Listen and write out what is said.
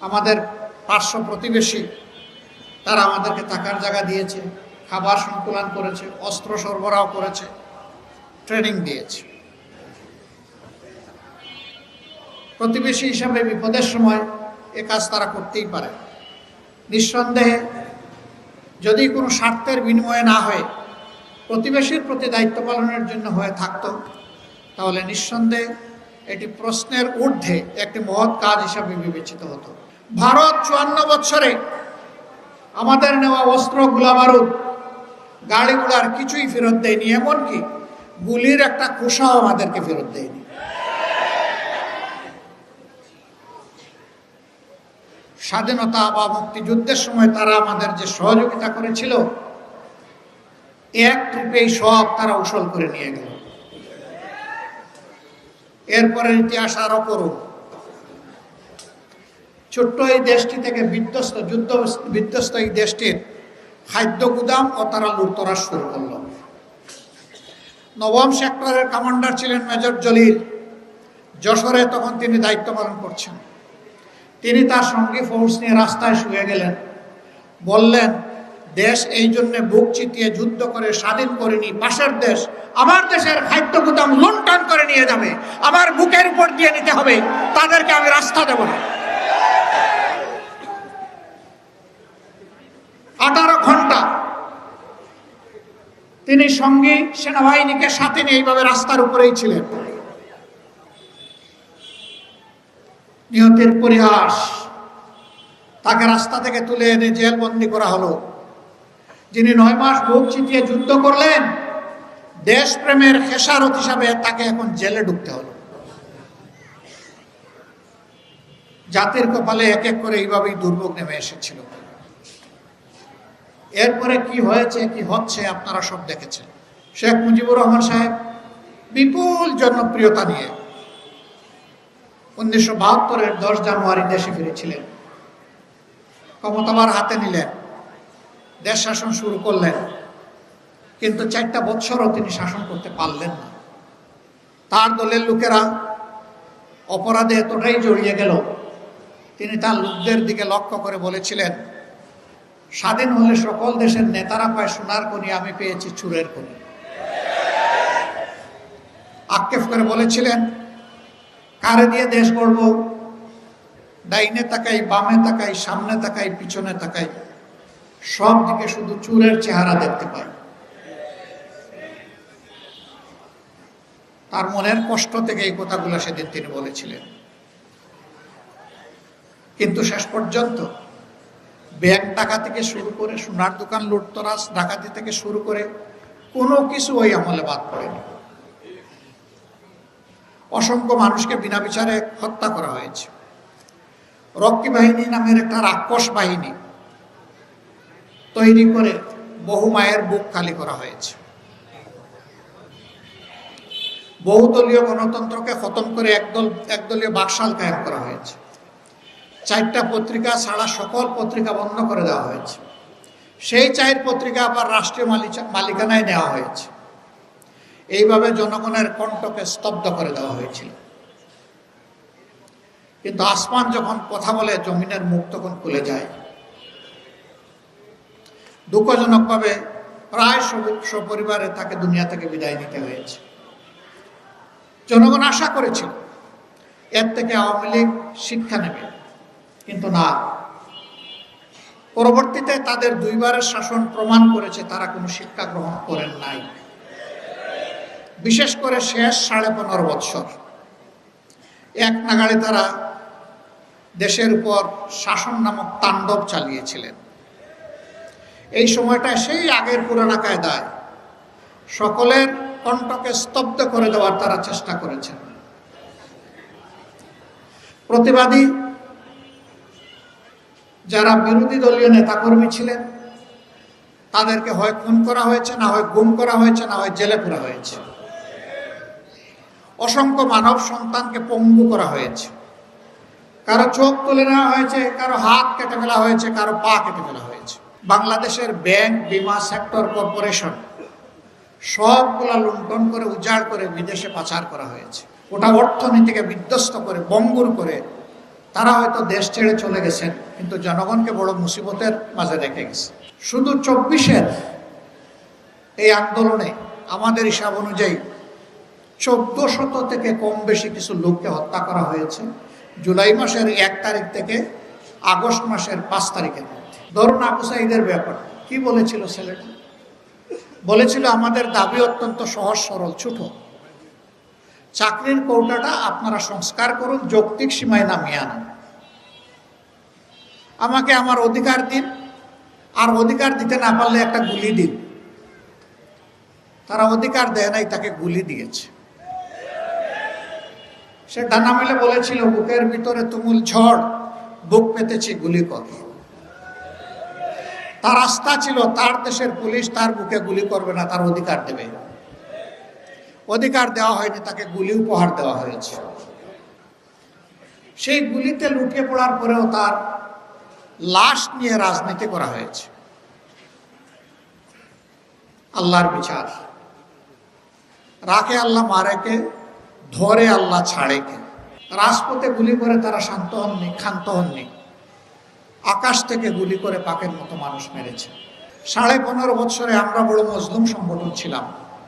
আমাদের পার্শ্ব প্রতিবেশী তারা আমাদেরকে থাকার জায়গা দিয়েছে, খাবার সংকুলন করেছে, অস্ত্র সরবরাহ করেছে, ট্রেনিং দিয়েছে। প্রতিবেশী হিসাবে বিপদের সময় এ কাজ তারা করতেই পারে। নিঃসন্দেহে যদি কোনো স্বার্থের বিনিময়ে না হয়ে প্রতিবেশীর প্রতি দায়িত্ব পালনের জন্য হয়ে থাকতো, তাহলে নিঃসন্দেহে এটি প্রশ্নের ঊর্ধ্বে একটি মহৎ কাজ হিসাবে বিবেচিত হতো। ভারত 54 বছরে আমাদের নেওয়া অস্ত্র, গোলাবারুদ, গাড়ি ঘোড়ার কিছুই ফেরত দেয়নি, এমনকি গুলির একটা খোসাও আমাদেরকে ফেরত দেয়নি। স্বাধীনতা বা মুক্তিযুদ্ধের সময় তারা আমাদের যে সহযোগিতা করেছিল, এক ট্রিপেই সব তারা উসল করে নিয়ে গেল। এরপরের ইতিহাস আরো করুন। ছোট্ট এই দেশটি থেকে যুদ্ধ বিধ্বস্ত এই দেশটির খাদ্য গুদাম ও তারা লুটতরাজ শুরু করল। 9ম সেক্টরের কমান্ডার ছিলেন মেজর জলিল। যশোরে তখন তিনি দায়িত্ব পালন করছেন। তিনি তার সঙ্গী ফোর্স নিয়ে রাস্তায় শুয়ে গেলেন, বললেন, দেশ এই জন্য বুক চিতিয়ে যুদ্ধ করে স্বাধীন করেনি, পাশের দেশ আমার দেশের খাদ্য গুদাম লুণ্ঠন করে নিয়ে যাবে, আমার বুকের উপর দিয়ে নিতে হবে, তাদেরকে আমি রাস্তা দেব না। 18 ঘন্টা তিনি সঙ্গী সেনাবাহিনীকে সাথে নিয়ে এইভাবে রাস্তার উপরেই ছিলেন। নিহতের পরিহাস, তাকে রাস্তা থেকে তুলে এনে জেলবন্দি করা হলো। যিনি 9 মাস বুক চিতিয়ে যুদ্ধ করলেন, দেশপ্রেমের খেসারত হিসাবে তাকে এখন জেলে ঢুকতে হলো। জাতির কপালে এক এক করে এইভাবেই দুর্ভোগ নেমে এসেছিল। এরপরে কি হয়েছে, কি হচ্ছে আপনারা সব দেখেছেন। শেখ মুজিবুর রহমান সাহেব বিপুল জনপ্রিয়তা নিয়ে 1972-এর 10 জানুয়ারি দেশে ফিরেছিলেন। ক্ষমতাবার হাতে নিলেন, দেশ শাসন শুরু করলেন, কিন্তু 4টা বছরও তিনি শাসন করতে পারলেন না। তার দলের লোকেরা অপরাধে এতটাই জড়িয়ে গেল, তিনি তার লোকদের দিকে লক্ষ্য করে বলেছিলেন, স্বাধীন হলে সকল দেশের নেতারা পায় সোনার খনি, আমি পেয়েছি চুরের খনি। আক্ষেপ করে বলেছিলেন, কারে দিয়ে দেশ গড়ব, ডাইনে তাকাই, বামে তাকাই, সামনে তাকাই, পিছনে তাকাই, সব দিকে শুধু চুরের চেহারা দেখতে পাই। তার মনের কষ্ট থেকে এই কথাগুলো সেদিন তিনি বলেছিলেন। কিন্তু শেষ পর্যন্ত ব্যাংক ডাকাতি থেকে শুরু করে, সোনার দোকান লুটতরাজ ডাকাতি থেকে শুরু করে কোনো কিছু ওই আমলে বাদ পড়েনি। অসংখ্য মানুষকে বিনা বিচারে হত্যা করা হয়েছে। রক্ষী বাহিনী নামের একটা রাক্ষস বাহিনী তৈরি করে বহু মায়ের বুক খালি করা হয়েছে। বহুদলীয় গণতন্ত্রকে খতম করে একদলীয় বাকশাল কায়েম করা হয়েছে। 4টা পত্রিকা ছাড়া সকল পত্রিকা বন্ধ করে দেওয়া হয়েছে। সেই 4 পত্রিকা আবার রাষ্ট্রীয় মালিকানায় নেওয়া হয়েছে। এইভাবে জনগণের কণ্ঠকে স্তব্ধ করে দেওয়া হয়েছিল। কিন্তু আসমান যখন কথা বলে, জমিনের মুখ তখন খুলে যায়। দুঃখজনকভাবে প্রায় সপরিবারে তাকে দুনিয়া থেকে বিদায় নিতে হয়েছে। জনগণ আশা করেছিল এর থেকে আওয়ামী লীগ শিক্ষা নেবে, কিন্তু না। পরবর্তীতে তাদের 2 বারের শাসন প্রমাণ করেছে তারা কোনো শিক্ষা গ্রহণ করেন নাই। বিশেষ করে শেষ 15.5 বছর এক নাগাড়ে তারা দেশের উপর শাসন নামক তাণ্ডব চালিয়েছিলেন। এই সময়টায় সেই আগের পুরানা কায়দায় সকলের কণ্ঠকে স্তব্ধ করে দেওয়ার তারা চেষ্টা করেছেন। প্রতিবাদী যারা বিরোধী দলীয় নেতাকর্মী ছিলেন, তাদেরকে হয় খুন করা হয়েছে, না হয় গুম করা হয়েছে, না হয় জেলে পুরা হয়েছে। অসংখ্য মানব সন্তানকে পঙ্গু করা হয়েছে। কারো চোখ তুলে নেওয়া হয়েছে, কারো হাত কেটে ফেলা হয়েছে, কারো পা কেটে ফেলা হয়েছে। বাংলাদেশের ব্যাংক, বিমা সেক্টর, কর্পোরেশন সবগুলা লুণ্ঠন করে, উজাড় করে বিদেশে পাচার করা হয়েছে। ওটা অর্থনীতিকে বিধ্বস্ত করে, বঙ্গুর করে তারা হয়তো দেশ ছেড়ে চলে গেছেন, কিন্তু জনগণকে বড় মুসিবতের মাঝে রেখে গেছে। শুধু 24-এর এই আন্দোলনে আমাদের হিসাব অনুযায়ী 1400 থেকে কম বেশি কিছু লোককে হত্যা করা হয়েছে জুলাই মাসের 1 তারিখ থেকে আগস্ট মাসের 5 তারিখের মধ্যে। ধরুন আবু সাঈদের ব্যাপার কি বলেছিল ছেলেটা? বলেছিল আমাদের দাবি অত্যন্ত সহজ সরল ছোট, চাকরির কৌটাটা আপনারা সংস্কার করুন, যৌক্তিক সীমায় নামিয়ে আনুন, আমাকে আমার অধিকার দিন, আর অধিকার দিতে না পারলে একটা গুলি দিন। তারা অধিকার দেয় নাই, তাকে গুলি দিয়েছে। সে ডানা মেলে বলেছিল বুকের ভিতরে তুমুল ঝড়, বুক পেতেছি গুলি কর। তার আস্থা ছিল তার দেশের পুলিশ তার বুকে গুলি করবে না, তার অধিকার দেবে। অধিকার দেওয়া হয়নি, তাকে গুলি উপহার দেওয়া হয়েছে। সেই গুলিতে লুটিয়ে পড়ার পরেও তার লাশ নিয়ে রাজনীতি করা হয়েছে। আল্লাহর বিচার, রাখে আল্লাহ মারেকে, ধরে আল্লাহ ছাড়েকে। রাজপথে গুলি করে তারা শান্ত হননি, ক্ষান্ত হননি, আকাশ থেকে গুলি করে পাকের মতো মানুষ মেরেছে। 15.5 বছরে আমরা বড় মজলুম সংগঠন ছিলাম।